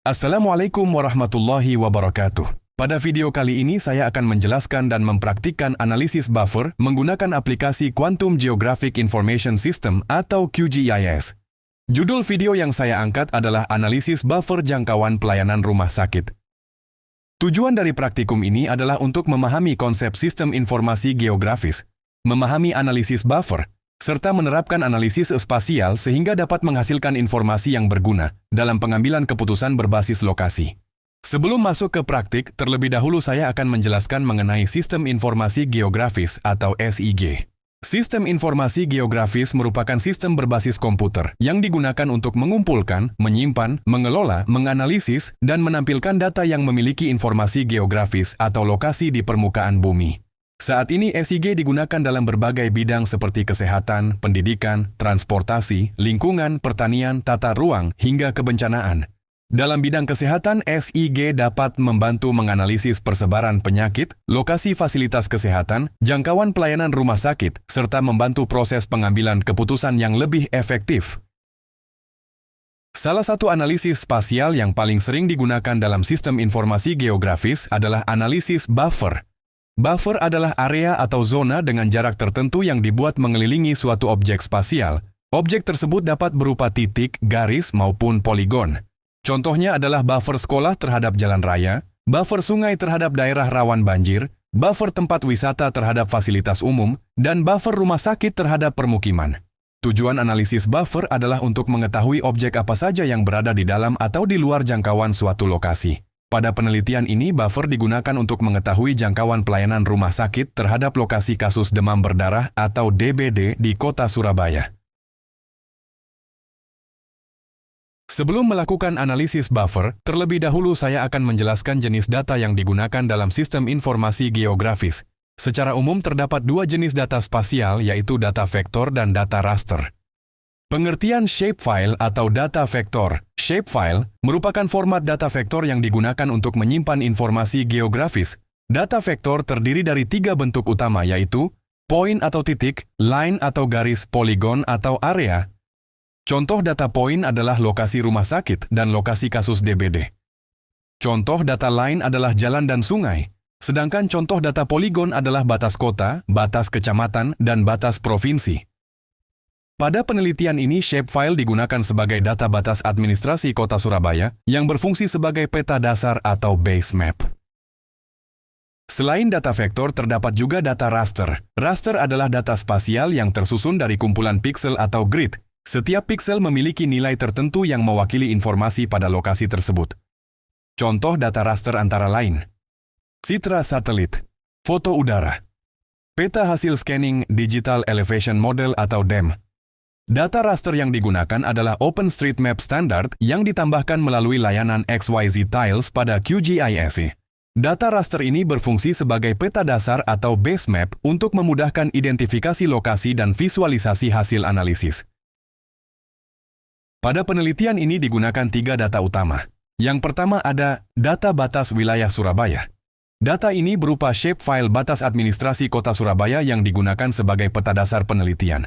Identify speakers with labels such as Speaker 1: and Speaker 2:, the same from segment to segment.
Speaker 1: Assalamualaikum warahmatullahi wabarakatuh. Pada video kali ini saya akan menjelaskan dan mempraktikkan analisis buffer menggunakan aplikasi Quantum Geographic Information System atau QGIS. Judul video yang saya angkat adalah analisis buffer jangkauan pelayanan rumah sakit. Tujuan dari praktikum ini adalah untuk memahami konsep sistem informasi geografis, memahami analisis buffer, serta menerapkan analisis spasial sehingga dapat menghasilkan informasi yang berguna dalam pengambilan keputusan berbasis lokasi. Sebelum masuk ke praktik, terlebih dahulu saya akan menjelaskan mengenai Sistem Informasi Geografis atau SIG. Sistem informasi geografis merupakan sistem berbasis komputer yang digunakan untuk mengumpulkan, menyimpan, mengelola, menganalisis, dan menampilkan data yang memiliki informasi geografis atau lokasi di permukaan bumi. Saat ini SIG digunakan dalam berbagai bidang seperti kesehatan, pendidikan, transportasi, lingkungan, pertanian, tata ruang, hingga kebencanaan. Dalam bidang kesehatan, SIG dapat membantu menganalisis persebaran penyakit, lokasi fasilitas kesehatan, jangkauan pelayanan rumah sakit, serta membantu proses pengambilan keputusan yang lebih efektif. Salah satu analisis spasial yang paling sering digunakan dalam sistem informasi geografis adalah analisis buffer. Buffer adalah area atau zona dengan jarak tertentu yang dibuat mengelilingi suatu objek spasial. Objek tersebut dapat berupa titik, garis, maupun poligon. Contohnya adalah buffer sekolah terhadap jalan raya, buffer sungai terhadap daerah rawan banjir, buffer tempat wisata terhadap fasilitas umum, dan buffer rumah sakit terhadap permukiman. Tujuan analisis buffer adalah untuk mengetahui objek apa saja yang berada di dalam atau di luar jangkauan suatu lokasi. Pada penelitian ini, buffer digunakan untuk mengetahui jangkauan pelayanan rumah sakit terhadap lokasi kasus demam berdarah atau DBD di kota Surabaya. Sebelum melakukan analisis buffer, terlebih dahulu saya akan menjelaskan jenis data yang digunakan dalam sistem informasi geografis. Secara umum terdapat dua jenis data spasial, yaitu data vektor dan data raster. Pengertian shapefile atau data vektor. Shapefile merupakan format data vektor yang digunakan untuk menyimpan informasi geografis. Data vektor terdiri dari tiga bentuk utama, yaitu point atau titik, line atau garis, poligon atau area. Contoh data point adalah lokasi rumah sakit dan lokasi kasus DBD. Contoh data line adalah jalan dan sungai, sedangkan contoh data poligon adalah batas kota, batas kecamatan, dan batas provinsi. Pada penelitian ini, shapefile digunakan sebagai data batas administrasi Kota Surabaya yang berfungsi sebagai peta dasar atau base map. Selain data vektor, terdapat juga data raster. Raster adalah data spasial yang tersusun dari kumpulan piksel atau grid. Setiap piksel memiliki nilai tertentu yang mewakili informasi pada lokasi tersebut. Contoh data raster antara lain: citra satelit, foto udara, peta hasil scanning Digital Elevation Model atau DEM. Data raster yang digunakan adalah OpenStreetMap Standard yang ditambahkan melalui layanan XYZ Tiles pada QGIS. Data raster ini berfungsi sebagai peta dasar atau base map untuk memudahkan identifikasi lokasi dan visualisasi hasil analisis. Pada penelitian ini digunakan tiga data utama. Yang pertama ada data batas wilayah Surabaya. Data ini berupa shapefile batas administrasi Kota Surabaya yang digunakan sebagai peta dasar penelitian.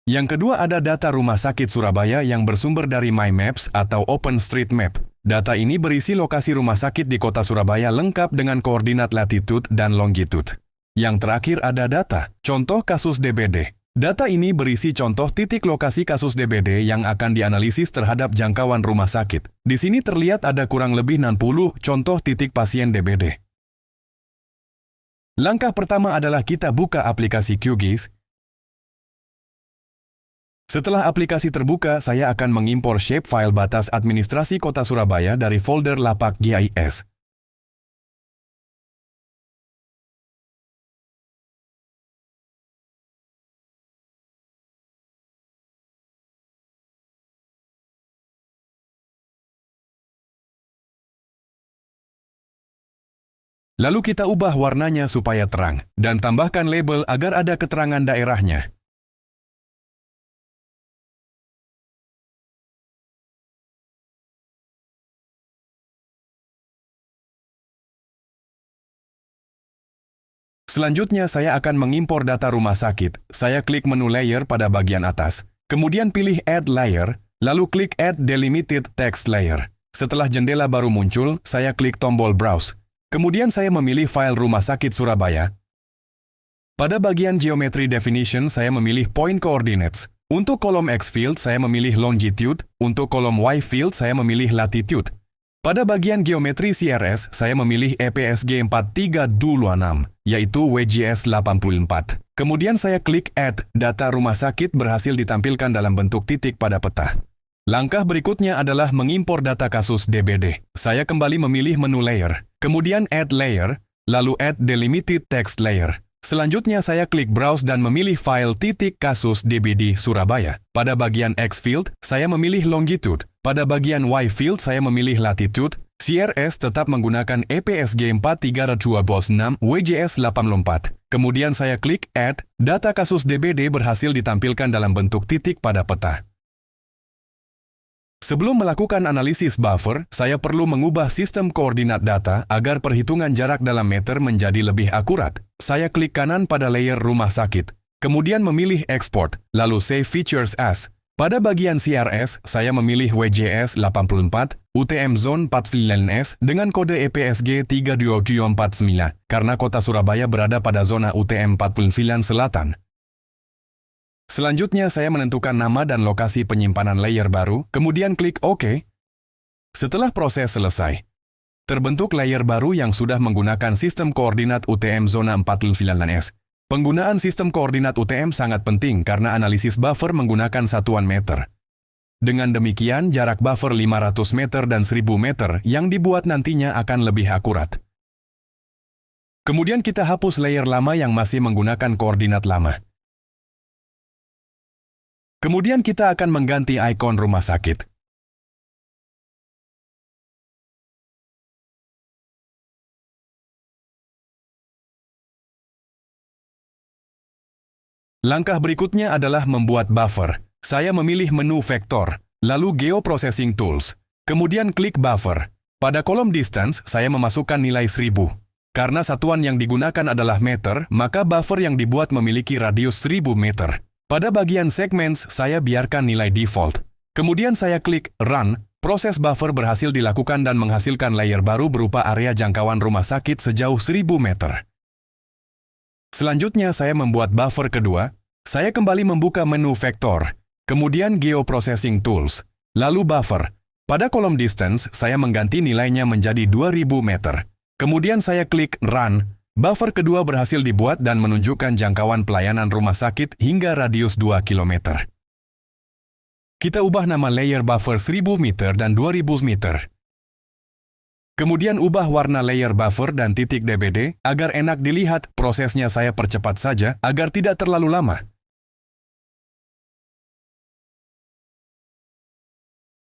Speaker 1: Yang kedua ada data rumah sakit Surabaya yang bersumber dari MyMaps atau OpenStreetMap. Data ini berisi lokasi rumah sakit di kota Surabaya lengkap dengan koordinat latitude dan longitude. Yang terakhir ada data, contoh kasus DBD. Data ini berisi contoh titik lokasi kasus DBD yang akan dianalisis terhadap jangkauan rumah sakit. Di sini terlihat ada kurang lebih 60 contoh titik pasien DBD. Langkah pertama adalah kita buka aplikasi QGIS. Setelah aplikasi terbuka, saya akan mengimpor shapefile batas administrasi Kota Surabaya dari folder lapak GIS. Lalu kita ubah warnanya supaya terang, dan tambahkan label agar ada keterangan daerahnya. Selanjutnya, saya akan mengimpor data rumah sakit. Saya klik menu layer pada bagian atas. Kemudian pilih Add Layer, lalu klik Add Delimited Text Layer. Setelah jendela baru muncul, saya klik tombol Browse. Kemudian saya memilih file Rumah Sakit Surabaya. Pada bagian Geometry Definition, saya memilih Point Coordinates. Untuk kolom X field, saya memilih longitude. Untuk kolom Y field, saya memilih latitude. Pada bagian Geometri CRS, saya memilih EPSG 4326, yaitu WGS 84. Kemudian saya klik Add. Data rumah sakit berhasil ditampilkan dalam bentuk titik pada peta. Langkah berikutnya adalah mengimpor data kasus DBD. Saya kembali memilih menu Layer, kemudian Add Layer, lalu Add Delimited Text Layer. Selanjutnya saya klik Browse dan memilih file titik kasus DBD Surabaya. Pada bagian X field, saya memilih longitude. Pada bagian Y field, saya memilih latitude. CRS tetap menggunakan EPSG 4326 WGS 84. Kemudian saya klik Add. Data kasus DBD berhasil ditampilkan dalam bentuk titik pada peta. Sebelum melakukan analisis buffer, saya perlu mengubah sistem koordinat data agar perhitungan jarak dalam meter menjadi lebih akurat. Saya klik kanan pada layer rumah sakit, kemudian memilih Export, lalu Save Features As. Pada bagian CRS, saya memilih WGS 84, UTM Zone 49S dengan kode EPSG 32749, karena kota Surabaya berada pada zona UTM 49 Selatan. Selanjutnya, saya menentukan nama dan lokasi penyimpanan layer baru, kemudian klik OK. Setelah proses selesai, terbentuk layer baru yang sudah menggunakan sistem koordinat UTM zona 49S. Penggunaan sistem koordinat UTM sangat penting karena analisis buffer menggunakan satuan meter. Dengan demikian, jarak buffer 500 meter dan 1000 meter yang dibuat nantinya akan lebih akurat. Kemudian kita hapus layer lama yang masih menggunakan koordinat lama. Kemudian kita akan mengganti ikon rumah sakit. Langkah berikutnya adalah membuat buffer. Saya memilih menu vektor, lalu Geoprocessing Tools. Kemudian klik buffer. Pada kolom distance, saya memasukkan nilai 1000. Karena satuan yang digunakan adalah meter, maka buffer yang dibuat memiliki radius 1000 meter. Pada bagian segments, saya biarkan nilai default. Kemudian saya klik Run. Proses buffer berhasil dilakukan dan menghasilkan layer baru berupa area jangkauan rumah sakit sejauh 1000 meter. Selanjutnya, saya membuat buffer kedua. Saya kembali membuka menu vektor, kemudian Geoprocessing Tools, lalu buffer. Pada kolom distance, saya mengganti nilainya menjadi 2000 meter. Kemudian saya klik Run. Buffer kedua berhasil dibuat dan menunjukkan jangkauan pelayanan rumah sakit hingga radius 2 km. Kita ubah nama layer buffer 1000 meter dan 2000 meter. Kemudian ubah warna layer buffer dan titik DBD agar enak dilihat. Prosesnya saya percepat saja agar tidak terlalu lama.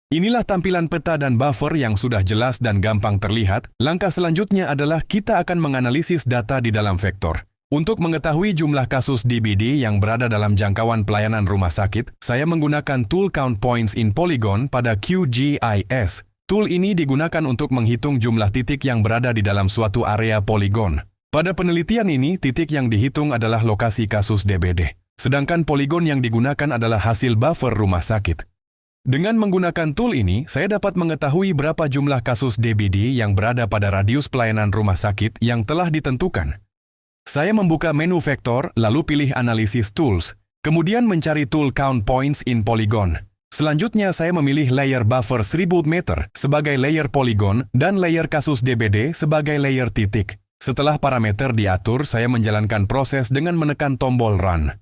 Speaker 1: Inilah tampilan peta dan buffer yang sudah jelas dan gampang terlihat. Langkah selanjutnya adalah kita akan menganalisis data di dalam vektor. Untuk mengetahui jumlah kasus DBD yang berada dalam jangkauan pelayanan rumah sakit, saya menggunakan tool Count Points in Polygon pada QGIS. Tool ini digunakan untuk menghitung jumlah titik yang berada di dalam suatu area poligon. Pada penelitian ini, titik yang dihitung adalah lokasi kasus DBD. Sedangkan poligon yang digunakan adalah hasil buffer rumah sakit. Dengan menggunakan tool ini, saya dapat mengetahui berapa jumlah kasus DBD yang berada pada radius pelayanan rumah sakit yang telah ditentukan. Saya membuka menu vektor, lalu pilih Analysis Tools, kemudian mencari tool Count Points in Polygon. Selanjutnya, saya memilih layer buffer 1000 meter sebagai layer poligon dan layer kasus DBD sebagai layer titik. Setelah parameter diatur, saya menjalankan proses dengan menekan tombol Run.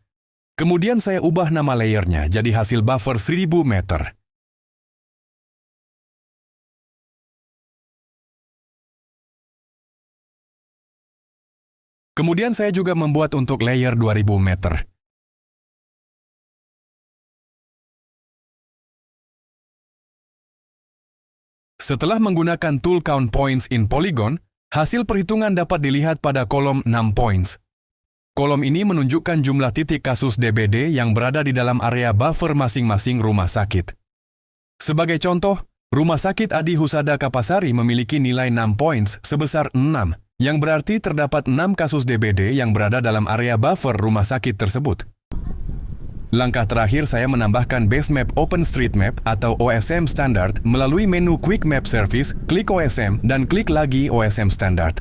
Speaker 1: Kemudian saya ubah nama layernya jadi hasil buffer 1000 meter. Kemudian saya juga membuat untuk layer 2000 meter. Setelah menggunakan tool Count Points in Polygon, hasil perhitungan dapat dilihat pada kolom 6 points. Kolom ini menunjukkan jumlah titik kasus DBD yang berada di dalam area buffer masing-masing rumah sakit. Sebagai contoh, Rumah Sakit Adi Husada Kapasari memiliki nilai 6 points sebesar 6, yang berarti terdapat 6 kasus DBD yang berada dalam area buffer rumah sakit tersebut. Langkah terakhir saya menambahkan Basemap OpenStreetMap atau OSM Standard melalui menu Quick Map Service, klik OSM, dan klik lagi OSM Standard.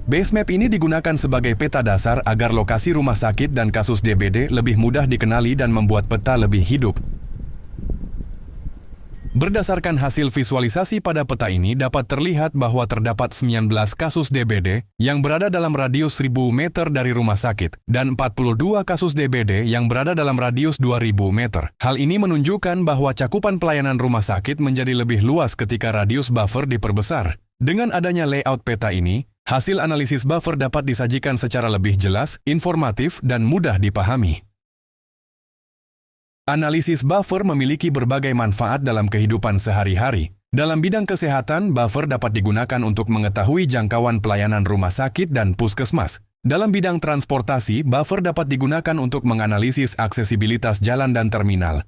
Speaker 1: Basemap ini digunakan sebagai peta dasar agar lokasi rumah sakit dan kasus DBD lebih mudah dikenali dan membuat peta lebih hidup. Berdasarkan hasil visualisasi pada peta ini dapat terlihat bahwa terdapat 19 kasus DBD yang berada dalam radius 1000 meter dari rumah sakit dan 42 kasus DBD yang berada dalam radius 2000 meter. Hal ini menunjukkan bahwa cakupan pelayanan rumah sakit menjadi lebih luas ketika radius buffer diperbesar. Dengan adanya layout peta ini, hasil analisis buffer dapat disajikan secara lebih jelas, informatif, dan mudah dipahami. Analisis buffer memiliki berbagai manfaat dalam kehidupan sehari-hari. Dalam bidang kesehatan, buffer dapat digunakan untuk mengetahui jangkauan pelayanan rumah sakit dan puskesmas. Dalam bidang transportasi, buffer dapat digunakan untuk menganalisis aksesibilitas jalan dan terminal.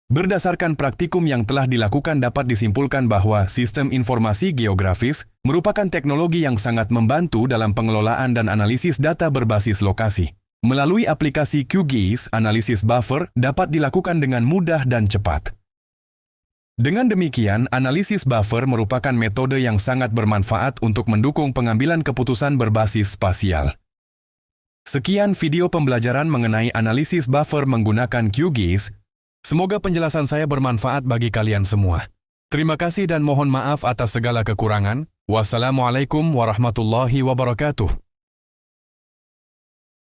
Speaker 1: Berdasarkan praktikum yang telah dilakukan dapat disimpulkan bahwa sistem informasi geografis merupakan teknologi yang sangat membantu dalam pengelolaan dan analisis data berbasis lokasi. Melalui aplikasi QGIS, analisis buffer dapat dilakukan dengan mudah dan cepat. Dengan demikian, analisis buffer merupakan metode yang sangat bermanfaat untuk mendukung pengambilan keputusan berbasis spasial. Sekian video pembelajaran mengenai analisis buffer menggunakan QGIS. Semoga penjelasan saya bermanfaat bagi kalian semua. Terima kasih dan mohon maaf atas segala kekurangan. Wassalamualaikum warahmatullahi wabarakatuh.